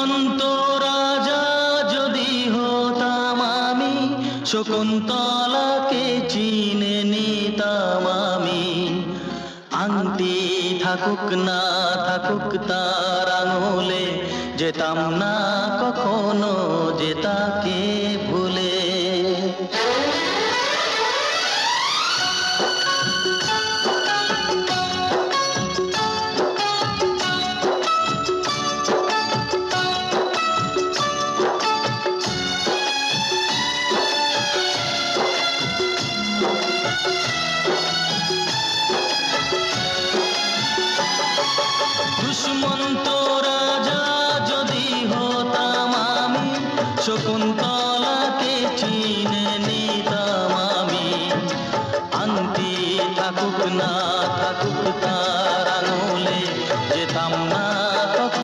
দুষ্মন্ত রাজা যদি হতাম আমি, শকুন্তলাকে চিনে নিতাম আমি। আংটি থাকুক না থাকুক তার আঙুলে, যেতাম না কখনো যে তাকে ভুলে। দুষ্মন্ত রাজা যদি হতাম আমি, শকুন্তলা